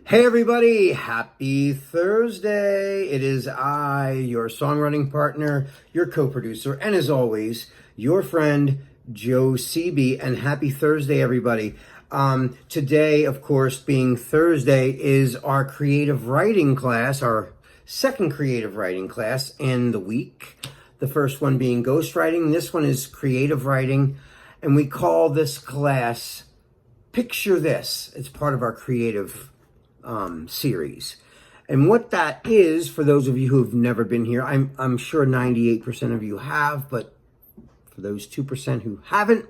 Hey everybody, happy Thursday. It is I, your songwriting partner, your co-producer, and as always, your friend, Joe CB, and happy Thursday, everybody. Today, of course, being Thursday, is our creative writing class, our second creative writing class in the week. The first one being ghostwriting. This one is creative writing, and we call this class Picture This. It's part of our creative series. And what that is, for those of you who've never been here, I'm sure 98% of you have, but for those 2% who haven't,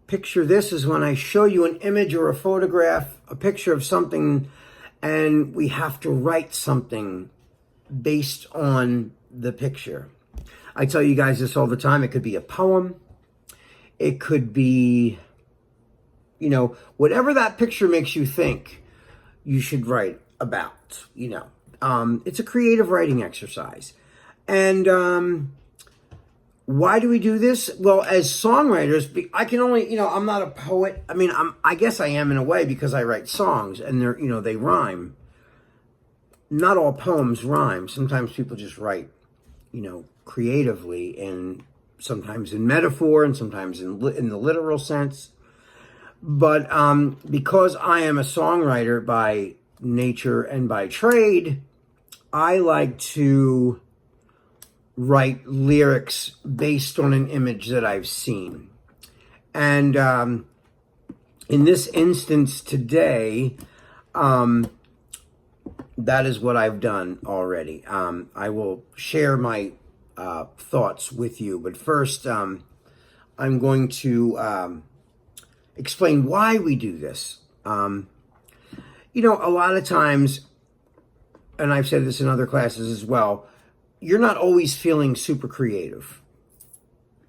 picture this is when I show you an image or a photograph, a picture of something, and we have to write something based on the picture. I tell you guys this all the time. It could be a poem. It could be, whatever that picture makes you think you should write about, It's a creative writing exercise. And why do we do this? Well, as songwriters, I can only, I'm not a poet. I guess I am in a way because I write songs and they rhyme. Not all poems rhyme. Sometimes people just write, creatively, and sometimes in metaphor and sometimes in the literal sense. But because I am a songwriter by nature and by trade, I like to write lyrics based on an image that I've seen. And in this instance today, that is what I've done already. I will share my thoughts with you. But first, I'm going to explain why we do this. A lot of times, and I've said this in other classes as well, you're not always feeling super creative,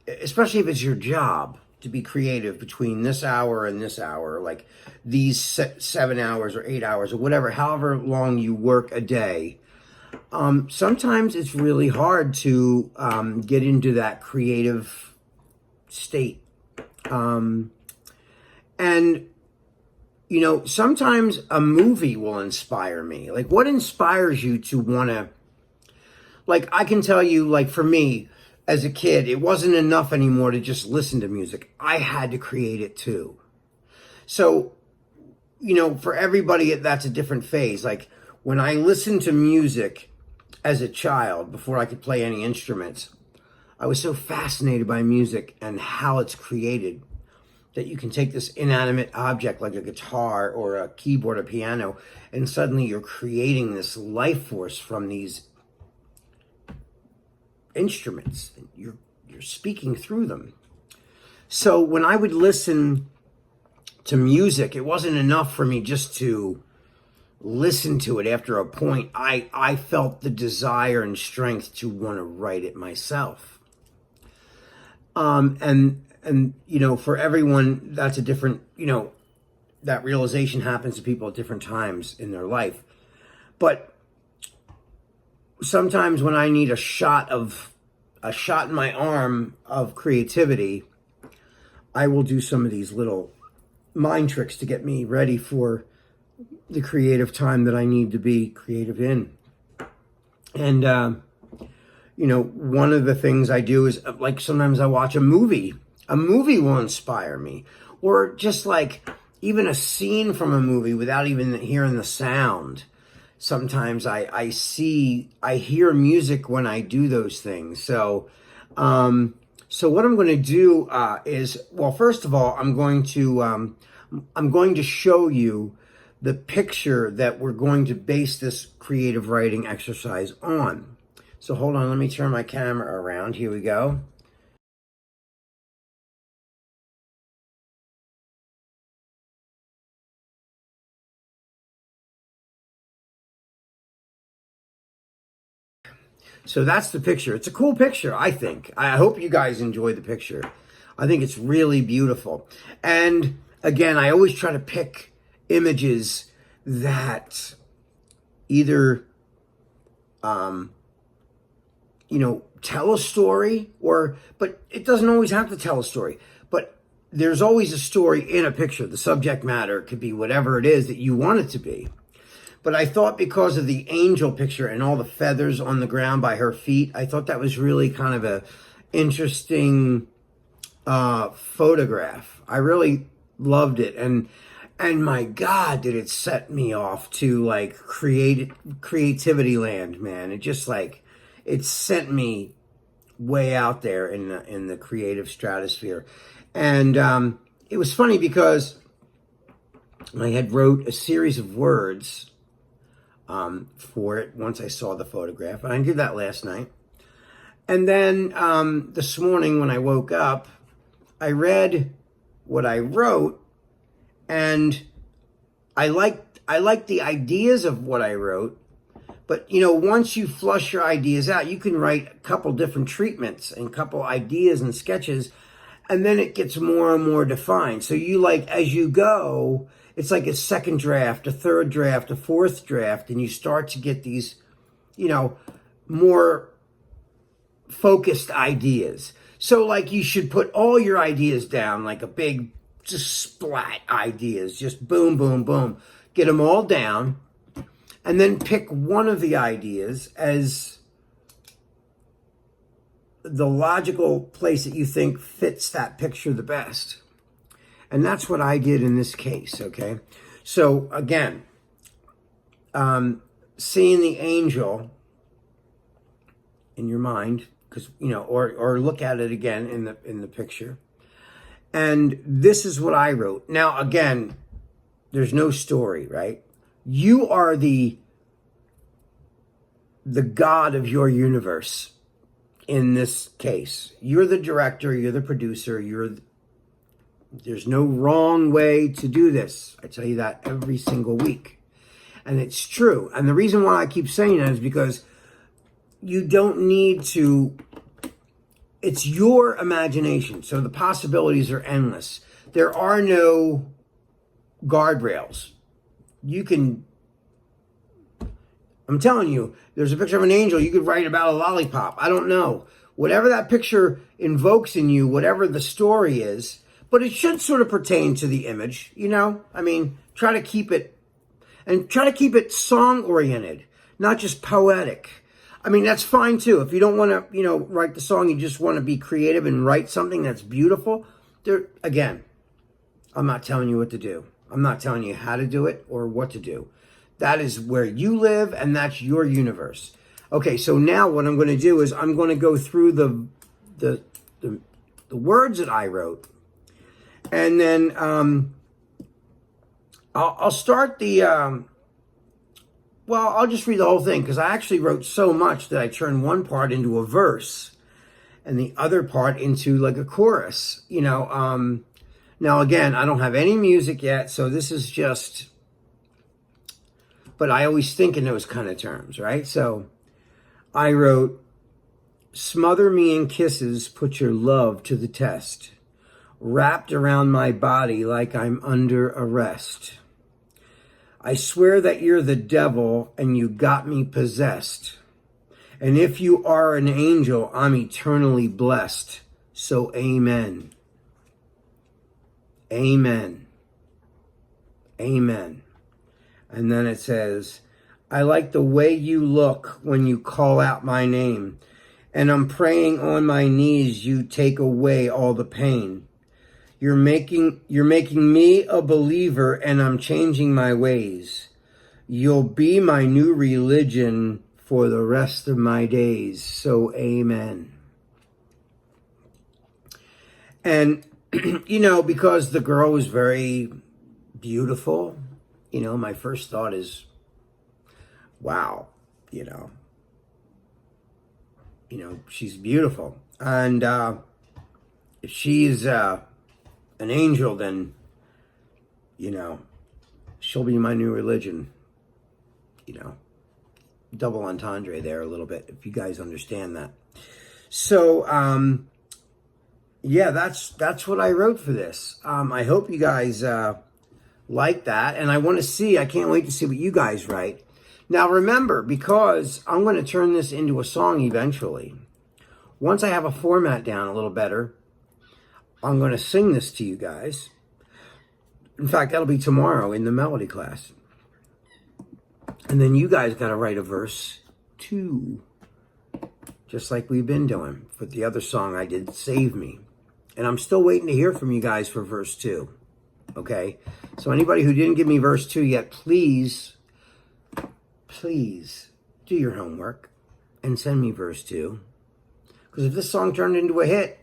especially if it's your job to be creative between this hour and this hour, like these 7 hours or 8 hours or whatever, however long you work a day. Sometimes it's really hard to get into that creative state. And, sometimes a movie will inspire me. Like, what inspires you to want to, I can tell you, for me, as a kid, it wasn't enough anymore to just listen to music. I had to create it too. So, for everybody, that's a different phase. Like, when I listened to music as a child, before I could play any instruments, I was so fascinated by music and how it's created, that you can take this inanimate object like a guitar or a keyboard or piano, and suddenly you're creating this life force from these instruments. You're speaking through them. So when I would listen to music, it wasn't enough for me just to listen to it. After a point, I felt the desire and strength to want to write it myself. And for everyone, that's a different, that realization happens to people at different times in their life. But sometimes when I need a shot in my arm of creativity, I will do some of these little mind tricks to get me ready for the creative time that I need to be creative in. And, one of the things I do is, sometimes I watch a movie. A movie will inspire me, or just even a scene from a movie without even hearing the sound. Sometimes I hear music when I do those things. So what I'm going to do is, well, first of all, I'm going to show you the picture that we're going to base this creative writing exercise on. So hold on, let me turn my camera around. Here we go. So that's the picture. It's a cool picture, I think. I hope you guys enjoy the picture. I think it's really beautiful. And again, I always try to pick images that either, tell a story, but it doesn't always have to tell a story. But there's always a story in a picture. The subject matter could be whatever it is that you want it to be. But I thought because of the angel picture and all the feathers on the ground by her feet, I thought that was really kind of a interesting photograph. I really loved it. And my God, did it set me off to like creativity land, man. It just like, it sent me way out there in the creative stratosphere. And it was funny because I had wrote a series of words for it once I saw the photograph. And I did that last night. And then this morning when I woke up, I read what I wrote, and I liked the ideas of what I wrote. But, you know, once you flush your ideas out, you can write a couple different treatments and a couple ideas and sketches, and then it gets more and more defined. So you like, as you go, it's like a second draft, a third draft, a fourth draft, and you start to get these, you know, more focused ideas. So like you should put all your ideas down, like a big, just splat ideas, just boom, boom, boom. Get them all down, and then pick one of the ideas as the logical place that you think fits that picture the best. And that's what I did in this case, okay? So again, seeing the angel in your mind, because, you know, or look at it again in the picture. And this is what I wrote. Now, again, there's no story, right? You are the God of your universe in this case. You're the director, you're the producer, there's no wrong way to do this. I tell you that every single week. And it's true. And the reason why I keep saying that is because you don't need to, it's your imagination. So the possibilities are endless. There are no guardrails. You can, I'm telling you, there's a picture of an angel. You could write about a lollipop. I don't know. Whatever that picture invokes in you, whatever the story is, but it should sort of pertain to the image, you know? I mean, try to keep it song-oriented, not just poetic. I mean, that's fine too. If you don't want to, you know, write the song, you just want to be creative and write something that's beautiful. Again, I'm not telling you what to do. I'm not telling you how to do it or what to do. That is where you live, and that's your universe. Okay, so now what I'm going to do is I'm going to go through the words that I wrote, and then I'll start the. Well, I'll just read the whole thing because I actually wrote so much that I turned one part into a verse and the other part into like a chorus, you know. Now, again, I don't have any music yet, so this is just, but I always think in those kind of terms, right? So I wrote, smother me in kisses, put your love to the test, wrapped around my body like I'm under arrest. I swear that you're the devil and you got me possessed. And if you are an angel, I'm eternally blessed. So amen. Amen. Amen. And then it says, I like the way you look when you call out my name. And I'm praying on my knees you take away all the pain. You're making me a believer, and I'm changing my ways. You'll be my new religion for the rest of my days. So amen. And, you know, because the girl was very beautiful, you know, my first thought is, wow, you know, she's beautiful. And if she's an angel, then, you know, she'll be my new religion. You know, double entendre there a little bit, if you guys understand that. So, yeah, that's what I wrote for this. I hope you guys like that, and I can't wait to see what you guys write. Now, remember, because I'm going to turn this into a song eventually, once I have a format down a little better, I'm going to sing this to you guys. In fact, that'll be tomorrow in the melody class. And then you guys got to write a verse 2. Just like we've been doing for the other song I did, Save Me. And I'm still waiting to hear from you guys for verse 2. Okay? So anybody who didn't give me verse 2 yet, please do your homework and send me verse 2. Because if this song turned into a hit,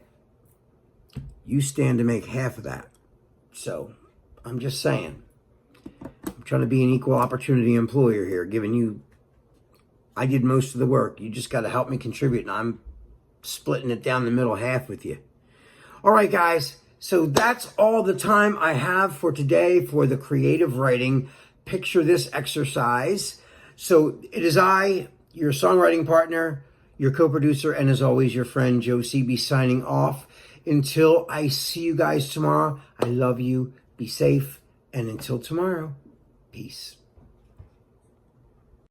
you stand to make half of that. So, I'm just saying. I'm trying to be an equal opportunity employer here, giving you... I did most of the work. You just got to help me contribute, and I'm splitting it down the middle half with you. All right, guys. So that's all the time I have for today for the creative writing Picture This exercise. So it is I, your songwriting partner, your co-producer, and as always, your friend Joe CB signing off. Until I see you guys tomorrow, I love you. Be safe. And until tomorrow, peace.